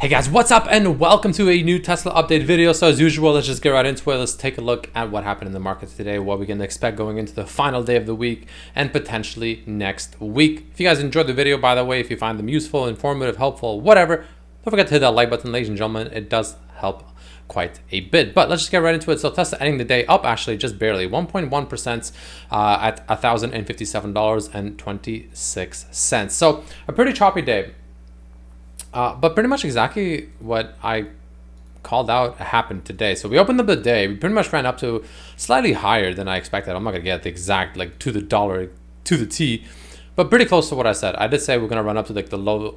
Hey guys, what's up and welcome to a new Tesla update video. So as usual, let's just get right into it. Let's take a look at what happened in the markets today, what we can expect going into the final day of the week and potentially next week. If you guys enjoyed the video, by the way, if you find them useful, informative, helpful, whatever, don't forget to hit that like button, ladies and gentlemen. It does help quite a bit. But let's just get right into it. So Tesla ending the day up actually just barely 1.1% at $1,057.26. So a pretty choppy day. But pretty much exactly what I called out happened today. So we opened up the day. We pretty much ran up to slightly higher than I expected. I'm not going to get the exact, like to the dollar, to the T, but pretty close to what I said. I did say we're going to run up to like the low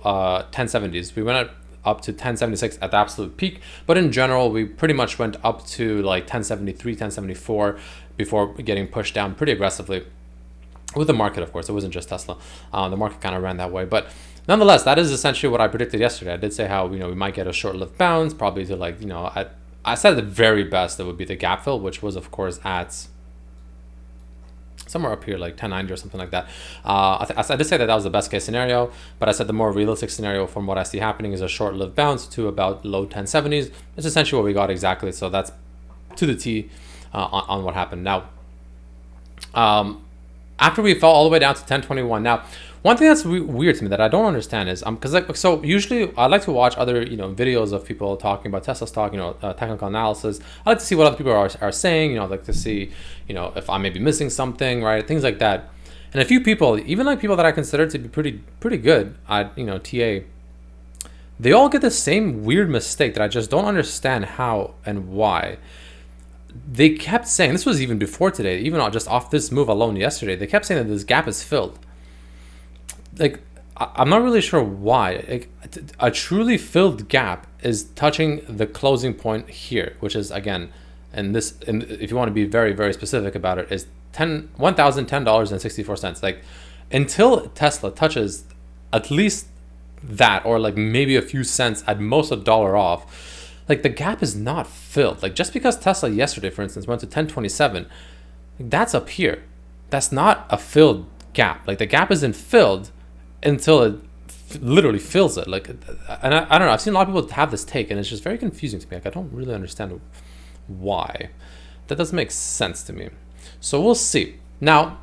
1070s. We went up to 1076 at the absolute peak. But in general, we pretty much went up to like 1073, 1074 before getting pushed down pretty aggressively. With the market, of course, it wasn't just Tesla. The market kind of ran that way. But nonetheless, that is essentially what I predicted yesterday. I did say how, we might get a short-lived bounce, probably to like, I said at the very best it would be the gap fill, which was, of course, at somewhere up here, like 1090 or something like that. I did say that was the best case scenario, but I said the more realistic scenario from what I see happening is a short-lived bounce to about low 1070s. It's essentially what we got exactly. So that's to the T on what happened. Now, after we fell all the way down to 1021. Now, one thing that's weird to me that I don't understand is because so usually I like to watch other videos of people talking about Tesla stock, technical analysis. I like to see what other people are saying. I like to see if I may be missing something, right? Things like that. And a few people, even like people that I consider to be pretty good at TA, they all get the same weird mistake that I just don't understand how and why. They kept saying, this was even before today, even just off this move alone yesterday, they kept saying that this gap is filled. Like, I'm not really sure why. Like, a truly filled gap is touching the closing point here, which is, again, and if you want to be very, very specific about it, is $1,010.64. Like, until Tesla touches at least that, or like maybe a few cents, at most a dollar off, like the gap is not filled. Like just because Tesla yesterday, for instance, went to 1027, that's up here. That's not a filled gap. Like the gap isn't filled until it literally fills it. Like, and I don't know. I've seen a lot of people have this take, and it's just very confusing to me. Like I don't really understand why. That doesn't make sense to me. So we'll see. Now,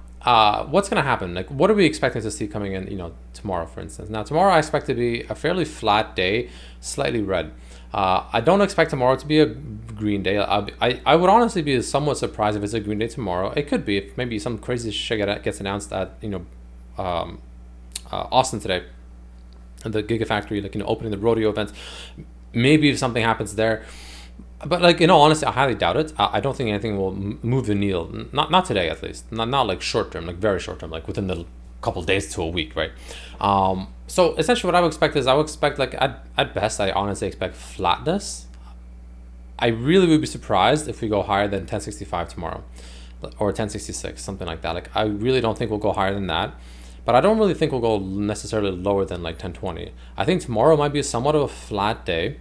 what's going to happen? Like, what are we expecting to see coming in? Tomorrow, for instance. Now, tomorrow I expect to be a fairly flat day, slightly red. I don't expect tomorrow to be a green day. I would honestly be somewhat surprised if it's a green day tomorrow. It could be if maybe some crazy shit gets announced at Austin today, at the Gigafactory, like opening the rodeo event. Maybe if something happens there, but like honestly, I highly doubt it. I don't think anything will move the needle. Not today, at least. Not like short term, like very short term, like within the couple days to a week, right? So essentially what I would expect is like at best, I honestly expect flatness. I really would be surprised if we go higher than 1065 tomorrow or 1066, something like that. Like I really don't think we'll go higher than that, but I don't really think we'll go necessarily lower than like 1020. I think tomorrow might be somewhat of a flat day,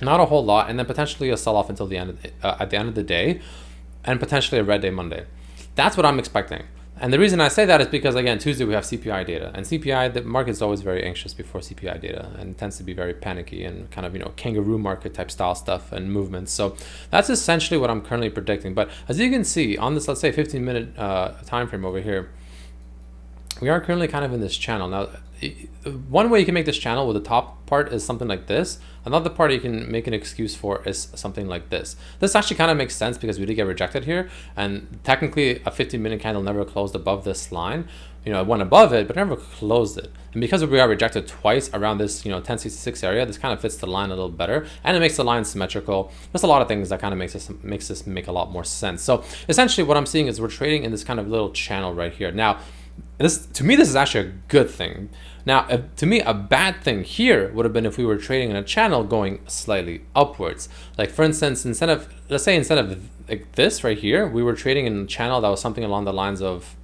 not a whole lot, and then potentially a sell-off until the end at the end of the day, and potentially a red day Monday. That's what I'm expecting. And the reason I say that is because, again, Tuesday we have CPI data. And CPI, the market's always very anxious before CPI data and tends to be very panicky and kind of, kangaroo market type style stuff and movements. So that's essentially what I'm currently predicting. But as you can see on this, let's say 15-minute time frame over here, we are currently kind of in this channel. Now, one way you can make this channel with the top part is something like this. Another part you can make an excuse for is something like this. This actually kind of makes sense because we did get rejected here, and technically a 15-minute candle never closed above this line. It went above it, but never closed it. And because we got rejected twice around this, 1066 area, this kind of fits the line a little better, and it makes the line symmetrical. There's a lot of things that kind of makes this make a lot more sense. So essentially what I'm seeing is we're trading in this kind of little channel right here. Now, to me, this is actually a good thing. Now, to me, a bad thing here would have been if we were trading in a channel going slightly upwards. Like, for instance, instead of like this right here, we were trading in a channel that was something along the lines of,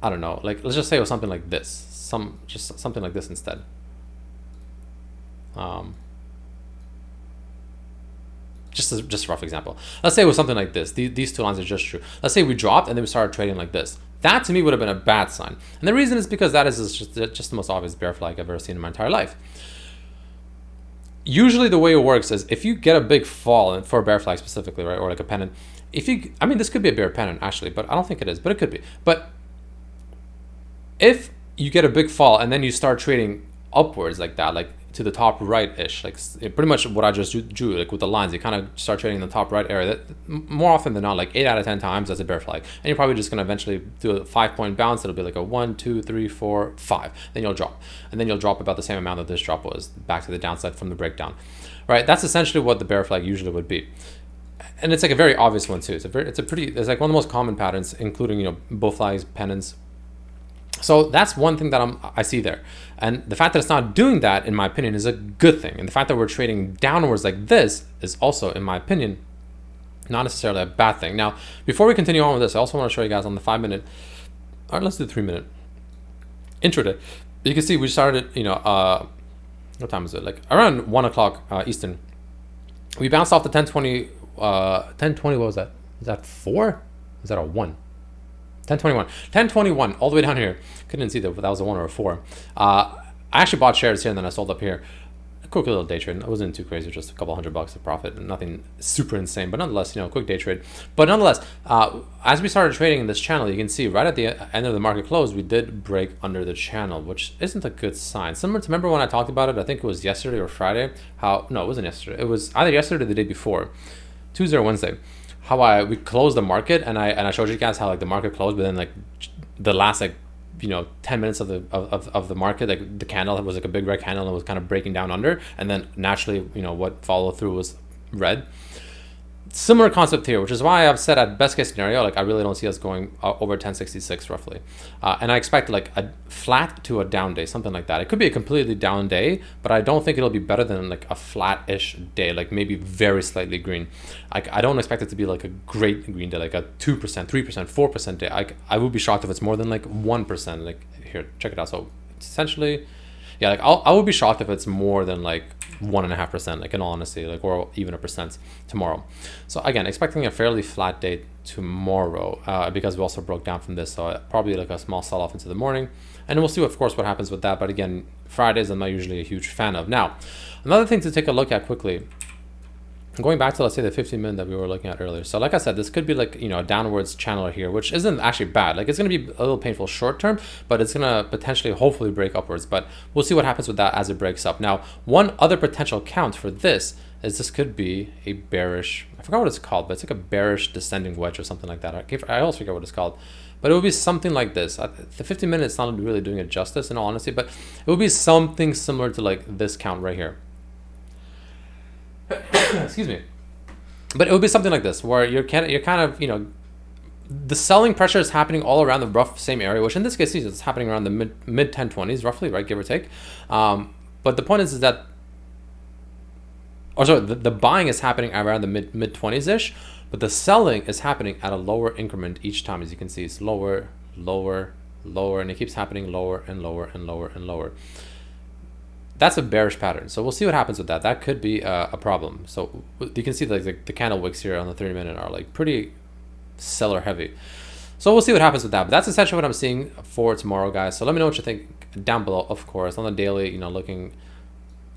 I don't know, like, let's just say it was something like this. Just something like this instead. Just a rough example. Let's say it was something like this. These two lines are just true. Let's say we dropped and then we started trading like this. That to me would have been a bad sign. And the reason is because that is just the most obvious bear flag I've ever seen in my entire life. Usually the way it works is if you get a big fall, and for a bear flag specifically, right, or like a pennant, I mean, this could be a bear pennant actually, but I don't think it is, but it could be. But if you get a big fall and then you start trading upwards like that, like to the top right-ish, like pretty much what I just drew, like with the lines, you kind of start trading in the top right area. That more often than not, like 8 out of 10 times, that's a bear flag. And you're probably just going to eventually do a 5-point bounce. It'll be like a 1, 2, 3, 4, 5. Then you'll drop. And then you'll drop about the same amount that this drop was, back to the downside from the breakdown. Right? That's essentially what the bear flag usually would be. And it's like a very obvious one too. It's like one of the most common patterns, including, you know, bull flags, pennants. So that's one thing that I see there. And the fact that it's not doing that, in my opinion, is a good thing. And the fact that we're trading downwards like this is also, in my opinion, not necessarily a bad thing. Now, before we continue on with this, I also want to show you guys on the 5-minute, all right, let's do the 3-minute intraday. You can see we started, you know, what time is it? Like around 1 o'clock Eastern. We bounced off the 1020, 1020, what was that? Is that 4? Is that a 1? 1021 all the way down here. Couldn't see that was a 1 or a 4. I actually bought shares here and then I sold up here. A quick little day trade. It wasn't too crazy, just a couple $100 of profit, nothing super insane, but nonetheless, you know, quick day trade. But nonetheless, as we started trading in this channel, you can see right at the end of the market close, we did break under the channel, which isn't a good sign. Similar to, remember when I talked about it, I think it was yesterday or Friday, no, it wasn't yesterday. It was either yesterday or the day before, Tuesday or Wednesday. How we closed the market, and I showed you guys how like the market closed, but then like the last like, you know, 10 minutes of the market, like the candle was like a big red candle and it was kind of breaking down under, and then naturally, you know, what followed through was red. Similar concept here, which is why I've said at best case scenario, like I really don't see us going over 1066 roughly, and I expect like a flat to a down day, something like that. It could be a completely down day, but I don't think it'll be better than like a flat-ish day, like maybe very slightly green. I don't expect it to be like a great green day, like a 2%, 3%, 4% day. I would be shocked if it's more than like 1%. Like here, check it out. So essentially, yeah, like I would be shocked if it's more than like 1.5%, like in all honesty, like, or even a percent tomorrow. So again, expecting a fairly flat day tomorrow, because we also broke down from this, so probably like a small sell-off into the morning, and we'll see of course what happens with that. But again, Fridays I'm not usually a huge fan of. Now, another thing to take a look at quickly, going back to, let's say, the 15-minute that we were looking at earlier. So like I said, this could be like, you know, a downwards channel here, which isn't actually bad. Like it's going to be a little painful short term, but it's going to potentially, hopefully break upwards. But we'll see what happens with that as it breaks up. Now, one other potential count for this is this could be a bearish, I forgot what it's called, but it's like a bearish descending wedge or something like that. I also forget what it's called, but it would be something like this. The 15 minutes not really doing it justice in all honesty, but it would be something similar to like this count right here. Excuse me. But it would be something like this, where you're kind of, you know, the selling pressure is happening all around the rough same area, which in this case it's happening around the mid 1020s roughly, right, give or take. But the point is that, or sorry, the buying is happening around the mid 20s ish, but the selling is happening at a lower increment each time. As you can see, it's lower, lower, lower, and it keeps happening lower and lower and lower and lower. That's a bearish pattern, so we'll see what happens with that. That could be a problem. So you can see like the candle wicks here on the 30-minute are like pretty seller heavy. So we'll see what happens with that. But that's essentially what I'm seeing for tomorrow, guys. So let me know what you think down below. Of course, on the daily, you know, looking,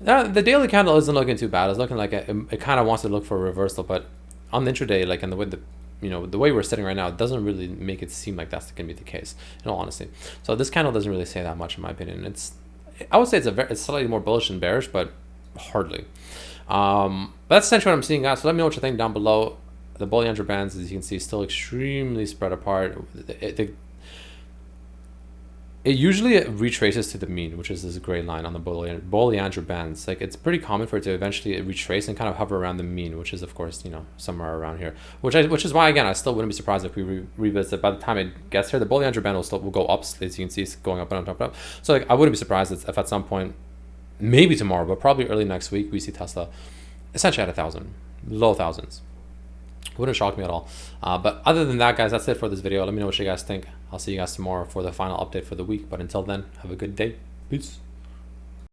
the daily candle isn't looking too bad. It's looking like it kind of wants to look for a reversal, but on the intraday, like in the way the way we're sitting right now, it doesn't really make it seem like that's gonna be the case, in all honesty. So this candle doesn't really say that much, in my opinion. I would say it's slightly more bullish than bearish, but hardly. But that's essentially what I'm seeing, guys. So let me know what you think down below. The Bollinger Bands, as you can see, still extremely spread apart. It usually retraces to the mean, which is this gray line on the Bollinger Bands. Like it's pretty common for it to eventually retrace and kind of hover around the mean, which is of course, you know, somewhere around here. Which is why, again, I still wouldn't be surprised if we revisit. By the time it gets here, the Bollinger Band will go up, as you can see, it's going up and up and up. So like I wouldn't be surprised if at some point, maybe tomorrow, but probably early next week, we see Tesla essentially at 1,000, low thousands. Wouldn't shock me at all. But other than that, guys, that's it for this video. Let me know what you guys think. I'll see you guys tomorrow for the final update for the week. But until then, have a good day. Peace.